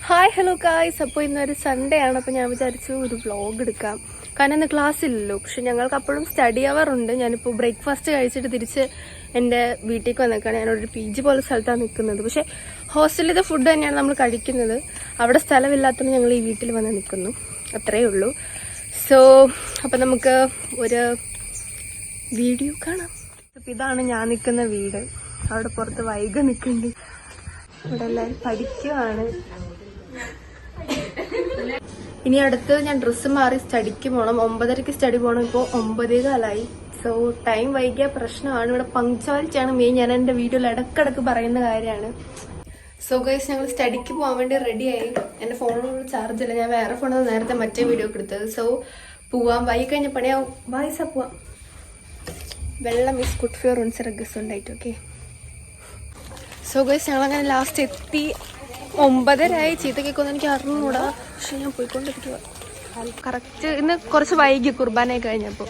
Hi hello guys. അപ്പോൾ ഇന്നൊരു Sunday ആണ്. അപ്പോൾ ഞാൻ വിചാരിച്ചു ഒരു വ്ളോഗ് എടുക്കാം. കാരണം ഇന്ന് ക്ലാസ് ഇല്ലല്ലോ. പക്ഷെ ഞങ്ങൾക്ക് അപ്പോഴും സ്റ്റഡി അവർ ഉണ്ട്. ഞാനിപ്പോൾ ബ്രേക്ക്ഫാസ്റ്റ് കഴിച്ചിട്ട് തിരിച്ച് എൻ്റെ വീട്ടിലേക്ക് വന്നേക്കാണ്. ഞാനൊരു PG പോലെ സ്ഥലത്താണ് നിൽക്കുന്നത്. പക്ഷേ ഹോസ്റ്റലിലത്തെ ഫുഡ് തന്നെയാണ് നമ്മൾ കഴിക്കുന്നത്. അവിടെ സ്ഥലമില്ലാത്തതുകൊണ്ട് ഞങ്ങൾ ഈ വീട്ടിൽ വന്ന് നിൽക്കുന്നു. അത്രയേ ഉള്ളൂ. സോ അപ്പം നമുക്ക് ഒരു വീഡിയോ കാണാം. അപ്പം ഇതാണ് ഞാൻ നിൽക്കുന്ന വീട്. അവിടെ പുറത്ത് വൈക നിൽക്കുന്നുണ്ട്. ഇവിടെ എല്ലാവരും പഠിക്കുവാണ്. ഇനി അടുത്ത് ഞാൻ ഡ്രസ്സ് മാറി സ്റ്റഡിക്ക് പോകണം. 9:30 സ്റ്റഡി പോകണം. ഇപ്പോൾ 9:15. സോ ടൈം വൈകിയ പ്രശ്നമാണ്. ഇവിടെ പങ്ക്ച്വാലിറ്റിയാണ് മെയിൻ. ഞാൻ എൻ്റെ വീഡിയോയിൽ ഇടക്കിടക്ക് പറയുന്ന കാര്യമാണ്. സോ ഗൈസ്, ഞങ്ങൾ സ്റ്റഡിക്ക് പോകാൻ വേണ്ടി റെഡിയായി. എൻ്റെ ഫോണിൽ ചാർജ് ഇല്ല. ഞാൻ വേറെ ഫോണിൽ നേരത്തെ മറ്റേ വീഡിയോ ഒക്കെ എടുത്തത്. സോ പോവാം. വൈകി കഴിഞ്ഞ പണിയാവും. വായിച്ച പോവാം. വെള്ളം ഈസ് ഗുഡ് ഫോർ ഉൺസറഗസ് ഉണ്ടായിട്ട്. ഓക്കെ. സോ ഗൈസ്, ഞങ്ങളങ്ങനെ ലാസ്റ്റ് എത്തി. 9:30 ചീത്തക്കൊന്നും എനിക്ക് അറിഞ്ഞൂടാ. പക്ഷെ ഞാൻ പോയിക്കൊണ്ടിരിക്കുക. കറക്റ്റ് ഇന്ന് കുറച്ച് വൈകി കുർബാനയൊക്കെ കഴിഞ്ഞപ്പോൾ.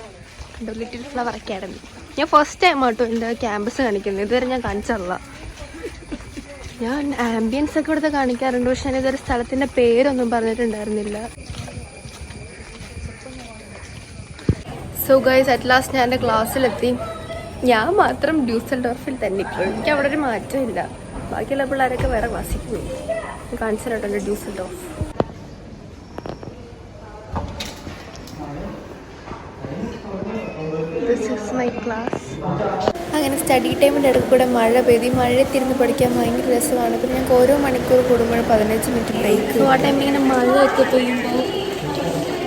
Little flower academy. ഞാൻ ഫസ്റ്റ് ടൈം ആട്ടോ എൻ്റെ ക്യാമ്പസ് കാണിക്കുന്നത്. ഇതുവരെ ഞാൻ കാണിച്ചല്ല. ഞാൻ ആംബിയൻസ് ഒക്കെ ഇവിടുത്തെ കാണിക്കാറുണ്ട്. പക്ഷെ ഞാൻ ഇതൊരു സ്ഥലത്തിൻ്റെ പേരൊന്നും പറഞ്ഞിട്ടുണ്ടായിരുന്നില്ല. സോ ഗൈസ്, അറ്റ് ലാസ്റ്റ് ഞാൻ എൻ്റെ ക്ലാസ്സിലെത്തി. ഞാൻ മാത്രം ഡ്യൂസൽഡോർഫിൽ തന്നെ ഇപ്പോഴും. എനിക്ക് അവിടെ ഒരു മാറ്റമില്ല. ബാക്കിയുള്ള പിള്ളേരൊക്കെ വേറെ ക്ലാസ്സിൽ പോയി. കാണിച്ചിട്ടുണ്ടോ Dusseldorf. This is my class. അങ്ങനെ സ്റ്റഡി ടൈമിൻ്റെ ഇടയ്ക്ക് കൂടെ മഴ പെയ്തി. മഴയത്തിരുന്ന് പഠിക്കാൻ ഭയങ്കര രസമാണ്. പിന്നെ ഞങ്ങൾക്ക് ഓരോ മണിക്കൂർ കൂടുമ്പോൾ 15 മിനിറ്റ് ബ്രേക്ക്. ആ ടൈമിൽ ഇങ്ങനെ മഴയൊക്കെ പെയ്യുമ്പോൾ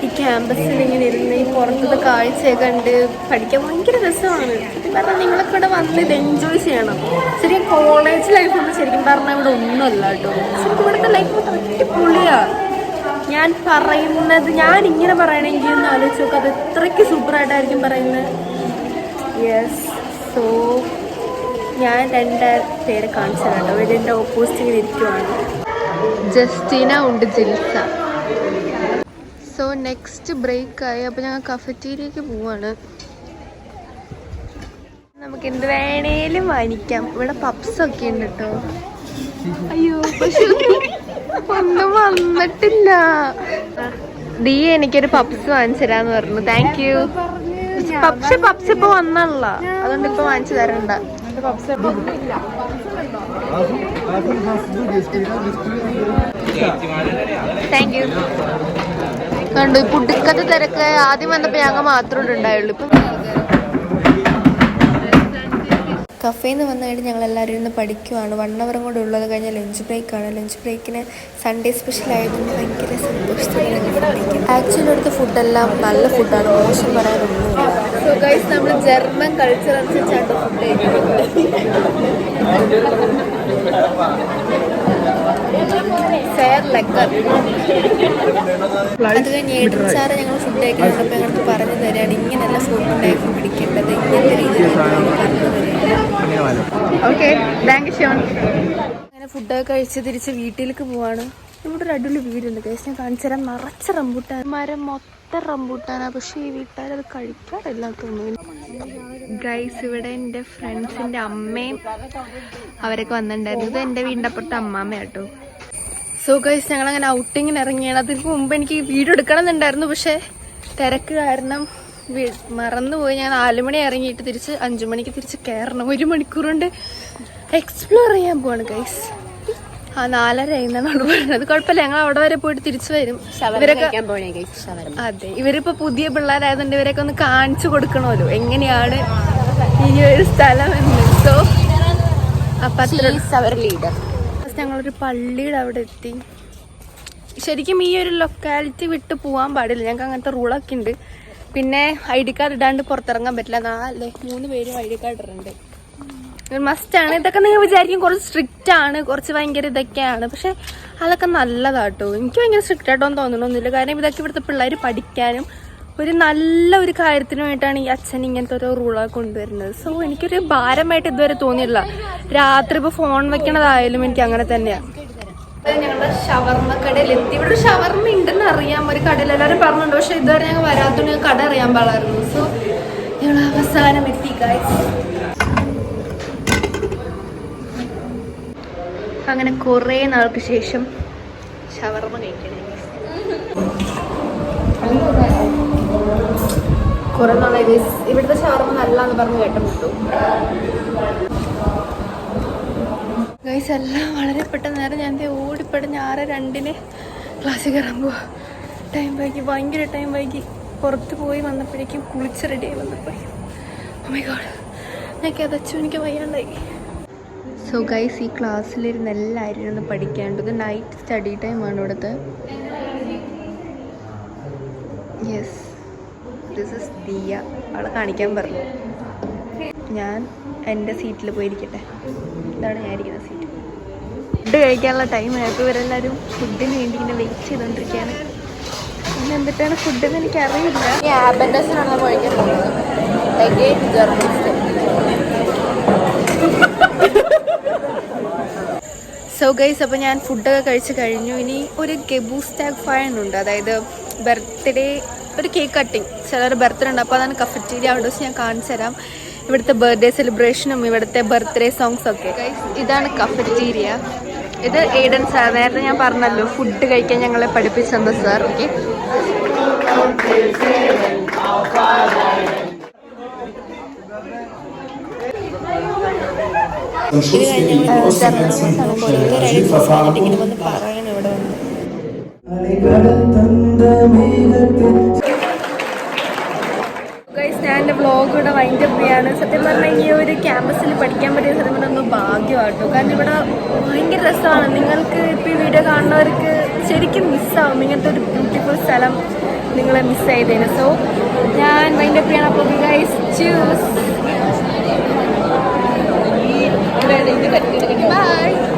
ഈ ക്യാമ്പസിൽ ഇങ്ങനെ ഇരുന്ന് ഈ പുറത്തത്തെ കാഴ്ചയൊക്കെ കണ്ട് പഠിക്കാൻ ഭയങ്കര രസമാണ്. ശരിക്കും പറഞ്ഞാൽ നിങ്ങളൊക്കെ ഇവിടെ വന്ന് ഇത് എൻജോയ് ചെയ്യണം. ശരിക്കും കോളേജ് ലൈഫൊന്നും ശരിക്കും പറഞ്ഞാൽ ഇവിടെ ഒന്നുമല്ല കേട്ടോ. ശരിക്കും ഇവിടുത്തെ ലൈഫ് അടിപൊളിയാണ്. ഞാനിങ്ങനെ പറയണമെങ്കിൽ ഒന്ന് ആലോചിച്ച് നോക്കുക. അത് എത്രയ്ക്ക് സൂപ്പറായിട്ടായിരിക്കും പറയുന്നത്. യെസ്. സോ ഞാൻ 2 പേരെ കാണിച്ചു കേട്ടോ. ഇവരെൻ്റെ ഓപ്പോസിറ്റ് ഇങ്ങനെ ഇരിക്കുവാണ്. ജസ്റ്റിന ഉണ്ട്, ജിൽസ. So next ബ്രേക്കായി. അപ്പോൾ ഞങ്ങൾ കഫറ്റീരിയക്ക് പോവാണ്. നമുക്ക് എന്ത് വേണേലും വാങ്ങിക്കാം. ഇവിടെ പപ്സൊക്കെ ഉണ്ട് കേട്ടോ. അയ്യോ, പക്ഷെ ഒന്നും വന്നിട്ടില്ല. എനിക്കൊരു പപ്സ് വാങ്ങിച്ചു തരാന്ന് പറഞ്ഞു. Thank you. പക്ഷെ പപ്സ് ഇപ്പൊ വന്നല്ല, അതുകൊണ്ട് ഇപ്പൊ വാങ്ങിച്ചു തരണ്ട. Thank you. കണ്ടു, പുടുക്കത്തെ തിരക്ക്. ആദ്യം വന്നപ്പോൾ ഞങ്ങൾ മാത്രമേ ഉണ്ടായുള്ളൂ. ഇപ്പം കഫേയിൽ നിന്ന് വന്നു കഴിഞ്ഞ് ഞങ്ങൾ എല്ലാവരും ഇരുന്ന് പഠിക്കുവാണ്. 1 അവർ കൂടെ ഉള്ളത് കഴിഞ്ഞാൽ ലഞ്ച് ബ്രേക്കാണ്. ലഞ്ച് ബ്രേക്കിന് സൺഡേ സ്പെഷ്യൽ ആയതുകൊണ്ട് ഭയങ്കര സന്തോഷത്തോടെ ഞങ്ങൾ പഠിക്കും. ആക്ച്വലി ഇവിടുത്തെ ഫുഡെല്ലാം നല്ല ഫുഡാണ്, മോശം പറയാനൊന്നുമില്ല. സോ ഗൈസ്, നമ്മൾ ജർമ്മൻ കൾച്ചർ അനുസരിച്ചാണ് ഫുഡ് കഴിക്കുന്നത്. അത് കഴിഞ്ഞ് ഏട്ടൻസാറ് ഞങ്ങൾ ഫുഡ് കഴിക്കുന്നുണ്ടപ്പോൾ ഞങ്ങൾക്ക് പറഞ്ഞു തരാണ് ഇങ്ങനെയല്ല ഫുഡ് ഉണ്ടാക്കി പിടിക്കേണ്ടത്, ഇങ്ങനത്തെ രീതിയിൽ പറഞ്ഞു തരാം. അങ്ങനെ ഫുഡൊക്കെ കഴിച്ച് തിരിച്ച് വീട്ടിലേക്ക് പോവാണ്. ഇവിടെ ഒരു അടിപൊളി വീടുണ്ട് ഗൈസ്, ഞാൻ കാണിച്ചു തരാം. നിറച്ച റംബൂട്ടാൻ മരം, മൊത്തം റംബൂട്ടാനാണ്. പക്ഷേ ഈ വീട്ടുകാരത് കഴിക്കാറില്ല തോന്നുന്നു. ഗൈസ്, ഇവിടെ എൻ്റെ ഫ്രണ്ട്സിൻ്റെ അമ്മയും അവരൊക്കെ വന്നിട്ടുണ്ടായിരുന്നു. ഇത് എൻ്റെ വീടിൻ്റെ അപ്പുറത്തെ അമ്മാമ്മ കേട്ടോ. സോ ഗൈസ്, ഞങ്ങളങ്ങനെ ഔട്ടിങ്ങിന് ഇറങ്ങിയാണ്. അതിന് മുമ്പ് എനിക്ക് വീഡിയോ എടുക്കണം എന്നുണ്ടായിരുന്നു. പക്ഷേ തിരക്ക് കാരണം മറന്നുപോയി. ഞാൻ 4 മണി ഇറങ്ങിയിട്ട് തിരിച്ച് 5 മണിക്ക് തിരിച്ച് കയറണം. 1 മണിക്കൂർ കൊണ്ട് എക്സ്പ്ലോർ ചെയ്യാൻ പോവാണ് ഗൈസ്. 4:30 എന്നാണ് പറയുന്നത്. കുഴപ്പമില്ല, ഞങ്ങൾ അവിടെ വരെ പോയിട്ട് തിരിച്ചു വരും. ഇവരൊക്കെ അതെ, ഇവരിപ്പോ പുതിയ പിള്ളേരായതുകൊണ്ട് ഇവരൊക്കെ ഒന്ന് കാണിച്ചു കൊടുക്കണമല്ലോ എങ്ങനെയാണ് ഈ ഒരു സ്ഥലം എന്ന്. സോ അപ്പൊ ലീഡർ. ഞങ്ങളൊരു പള്ളിയുടെ അവിടെ എത്തി. ശരിക്കും ഈ ഒരു ലൊക്കാലിറ്റി വിട്ട് പോകാൻ പാടില്ല. ഞങ്ങൾക്ക് അങ്ങനത്തെ റൂളൊക്കെ ഉണ്ട്. പിന്നെ ID കാർഡ് ഇടാണ്ട് പുറത്തിറങ്ങാൻ പറ്റില്ല. 3 പേരും ID കാർഡ് ഇടുന്നുണ്ട്. മസ്റ്റാണ്. ഇതൊക്കെ നിങ്ങൾ വിചാരിക്കും കുറച്ച് സ്ട്രിക്റ്റ് ആണ്, കുറച്ച് ഭയങ്കര ഇതൊക്കെയാണ്. പക്ഷെ അതൊക്കെ നല്ലതാട്ടോ. എനിക്ക് ഭയങ്കര സ്ട്രിക്റ്റ് ആയിട്ടൊന്നും തോന്നണമെന്നില്ല. കാരണം ഇതൊക്കെ ഇവിടുത്തെ പിള്ളേർ പഠിക്കാനും ഒരു നല്ല ഒരു കാര്യത്തിനുമായിട്ടാണ് ഈ അച്ഛൻ ഇങ്ങനത്തെ ഓരോ റൂളൊക്കെ കൊണ്ടുവരുന്നത്. സോ എനിക്കൊരു ഭാരമായിട്ട് ഇതുവരെ തോന്നിയില്ല. രാത്രി ഇപ്പോൾ ഫോൺ വെക്കണതായാലും എനിക്ക് അങ്ങനെ തന്നെയാണ്. ഞങ്ങളുടെ ഷവർമ്മ കടയിലെത്തി. ഇവിടെ ഒരു ഷവർമ്മ ഉണ്ടെന്ന് അറിയാം, ഒരു കടയിൽ എല്ലാവരും പറഞ്ഞിട്ടുണ്ട്. പക്ഷെ ഇതുവരെ ഞങ്ങൾ വരാത്തോണ്ട് കട അറിയാൻ പാടായിരുന്നു. സോ ഞങ്ങൾ അവസാനം എത്തി ഗൈസ്. അങ്ങനെ കുറേ നാൾക്ക് ശേഷം ഷവർമ കഴിക്കണേ. കുറെ നാളെ ഇവിടുത്തെ ഷവർമ നല്ലാന്ന് പറഞ്ഞ് കേട്ടുമുട്ടു. ഗൈസ് എല്ലാം വളരെ പെട്ടെന്ന് നേരം ഞാൻ ഓടിപ്പെടഞ്ഞ് 6:02 ക്ലാസ്സിൽ കയറാൻ പോവാ. ടൈം വൈകി, ഭയങ്കര ടൈം വൈകി. പുറത്ത് പോയി വന്നപ്പോഴേക്കും കുളിച്ച് റെഡിയായി വന്നപ്പോഴേക്കും ഓ മൈ ഗോഡ് ഞാൻ കിതച്ചു, എനിക്ക് വയ്യാണ്ടായി. സോ ഗൈസ് ഈ ക്ലാസ്സിലിരുന്ന് എല്ലാവരും ഇരുന്ന് പഠിക്കേണ്ടത് നൈറ്റ് സ്റ്റഡി ടൈമാണ് ഇവിടുത്തെ. Yes, this is Diya. അവളെ കാണിക്കാൻ പറഞ്ഞു. ഞാൻ എൻ്റെ സീറ്റിൽ പോയിരിക്കട്ടെ. ഇതാണ് ഞാൻ ഇരിക്കുന്ന സീറ്റ്. ഫുഡ് കഴിക്കാനുള്ള ടൈം ആയപ്പോൾ ഇവരെല്ലാവരും ഫുഡിന് വേണ്ടി ഇങ്ങനെ വെയിറ്റ് ചെയ്തുകൊണ്ടിരിക്കുകയാണ്. പിന്നെ എന്തിട്ടാണ് ഫുഡെന്ന് എനിക്കറിയില്ല. ഈ ആബൻഡസിനാണ് നമ്മൾ കഴിക്കാൻ പോകുന്നത്. German style. സോ ഗൈസ് അപ്പോൾ ഞാൻ ഫുഡൊക്കെ കഴിച്ച് കഴിഞ്ഞു. ഇനി ഒരു ഗെബൂസ്റ്റാഗ് ഫയനുണ്ട്, അതായത് ബർത്ത്ഡേ ഒരു കേക്ക് കട്ടിങ്. ചിലർ ബർത്ത്ഡേ ഉണ്ട്, അപ്പോൾ അതാണ് കഫറ്റീരിയ. അവിടെ വെച്ച് ഞാൻ കാണിച്ചു തരാം ഇവിടുത്തെ ബർത്ത്ഡേ സെലിബ്രേഷനും ഇവിടുത്തെ ബർത്ത്ഡേ സോങ്സ് ഒക്കെ. ഗൈസ് ഇതാണ് കഫറ്റീരിയ. ഇത് എയ്ഡൻ സാർ, നേരത്തെ ഞാൻ പറഞ്ഞല്ലോ ഫുഡ് കഴിക്കാൻ ഞങ്ങളെ പഠിപ്പിച്ചത് സാർ. ഓക്കെ, ഇത് കഴിഞ്ഞ് വന്ന് പറയണം ഇവിടെ വന്ന്. ഗൈസ് ഞാൻ എൻ്റെ വ്ളോഗ് ഇവിടെ വൈൻഡപ്പ് ചെയ്യാണ്. സത്യം പറഞ്ഞാൽ ഈ ഒരു ക്യാമ്പസിൽ പഠിക്കാൻ പറ്റിയ സത്യം പറഞ്ഞാൽ ഒന്ന് ഭാഗ്യമാട്ടോ. കാരണം ഇവിടെ ഭയങ്കര രസമാണ്. നിങ്ങൾക്ക് ഇപ്പോൾ ഈ വീഡിയോ കാണുന്നവർക്ക് ശരിക്കും മിസ്സാവും ഇങ്ങനത്തെ ഒരു ബ്യൂട്ടിഫുൾ സ്ഥലം നിങ്ങളെ മിസ് ചെയ്തേനെ. സോ ഞാൻ വൈൻഡപ്പ് ചെയ്യണം. അപ്പോൾ ഗൈസ് ചൂസ്. Bye.